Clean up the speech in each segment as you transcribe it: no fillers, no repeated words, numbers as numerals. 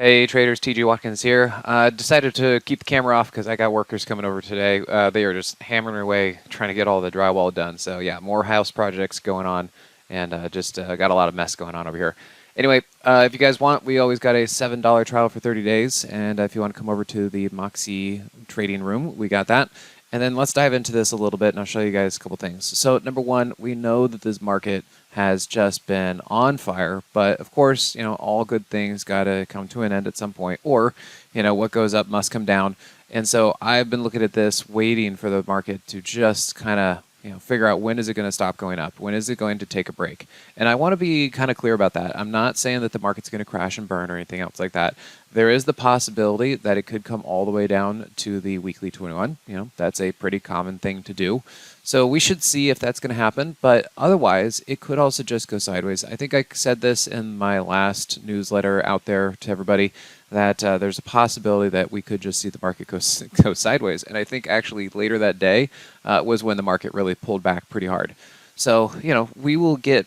Hey traders, TG Watkins here. Decided to keep the camera off because I got workers coming over today. They are just hammering away trying to get all the drywall done. So yeah, more house projects going on, and just got a lot of mess going on over here. Anyway, if you guys want, we always got a $7 trial for 30 days, and if you want to come over to the Moxie trading room, we got that. And then let's dive into this a little bit, and I'll show you guys a couple things. So number one, we know that this market has just been on fire, but of course, all good things got to come to an end at some point, or, what goes up must come down. And so I've been looking at this, waiting for the market to just kind of, figure out when is it going to stop going up? When is it going to take a break? And I want to be kind of clear about that. I'm not saying that the market's going to crash and burn or anything else like that. There is the possibility that it could come all the way down to the weekly 21. That's a pretty common thing to do. So we should see if that's going to happen, but otherwise it could also just go sideways. I think I said this in my last newsletter out there to everybody, that there's a possibility that we could just see the market go sideways. And I think actually later that day was when the market really pulled back pretty hard. So, we will get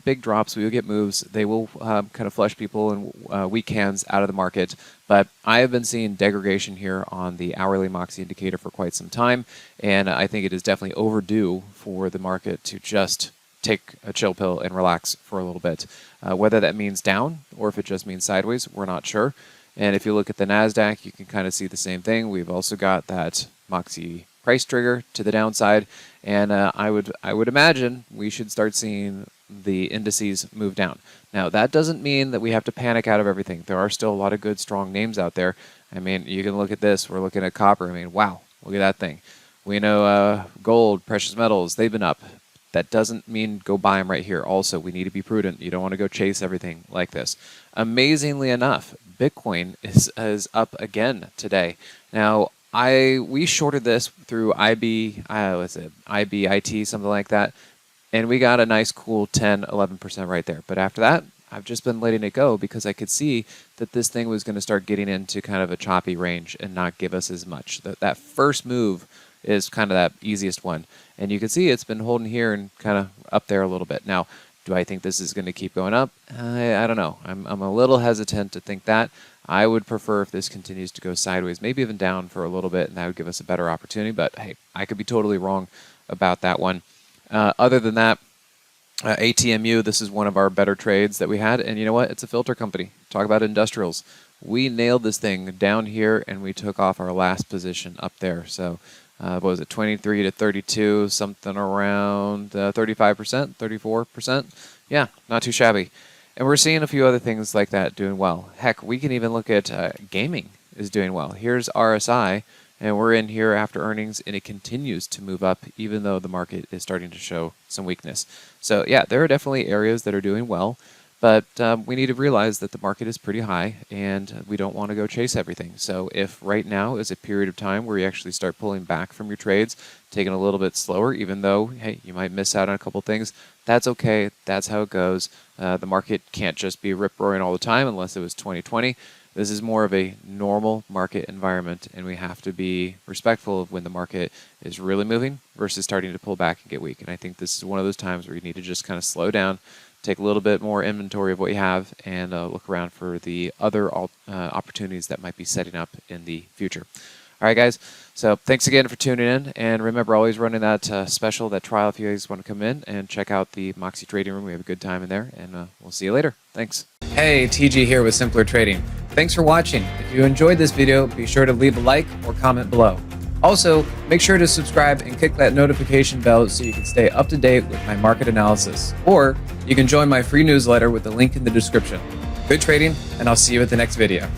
big drops, we will get moves. They will kind of flush people and weak hands out of the market. But I have been seeing degradation here on the hourly Moxie indicator for quite some time, and I think it is definitely overdue for the market to just take a chill pill and relax for a little bit. Whether that means down or if it just means sideways, we're not sure. And if you look at the NASDAQ, you can kind of see the same thing. We've also got that Moxie price trigger to the downside, and I would imagine we should start seeing the indices move down. Now, that doesn't mean that we have to panic out of everything. There are still a lot of good, strong names out there. I mean, you can look at this. We're looking at copper. I mean, wow, look at that thing. We know gold, precious metals, they've been up. That doesn't mean go buy them right here. Also, we need to be prudent. You don't want to go chase everything like this. Amazingly enough, Bitcoin is up again today. Now, we shorted this through IBIT, something like that, and we got a nice cool 10-11% right there. But after that, I've just been letting it go because I could see that this thing was going to start getting into kind of a choppy range and not give us as much. That first move is kind of that easiest one, and you can see it's been holding here and kind of up there a little bit. Now, do I think this is going to keep going up? I don't know. I'm a little hesitant to think that. I would prefer if this continues to go sideways, maybe even down for a little bit, and that would give us a better opportunity. But hey, I could be totally wrong about that one. Other than that, ATMU, this is one of our better trades that we had. And you know what? It's a filter company. Talk about industrials. We nailed this thing down here, and we took off our last position up there. So what was it, 23 to 32, something around 35%, 34%? Yeah, not too shabby. And we're seeing a few other things like that doing well. Heck, we can even look at gaming is doing well. Here's RSI, and we're in here after earnings, and it continues to move up even though the market is starting to show some weakness. So yeah, there are definitely areas that are doing well, but we need to realize that the market is pretty high, and we don't want to go chase everything. So if right now is a period of time where you actually start pulling back from your trades, taking a little bit slower, even though, hey, you might miss out on a couple things, that's okay. That's how it goes. The market can't just be rip-roaring all the time unless it was 2020. This is more of a normal market environment, and we have to be respectful of when the market is really moving versus starting to pull back and get weak. And I think this is one of those times where you need to just kind of slow down, take a little bit more inventory of what you have, and look around for the other opportunities that might be setting up in the future. All right, guys. So thanks again for tuning in, and remember, always running that special, that trial, if you guys want to come in and check out the Moxie Trading Room. We have a good time in there, and we'll see you later. Thanks. Hey, TG here with Simpler Trading. Thanks for watching. If you enjoyed this video, be sure to leave a like or comment below. Also, make sure to subscribe and click that notification bell so you can stay up to date with my market analysis. Or you can join my free newsletter with the link in the description. Good trading, and I'll see you at the next video.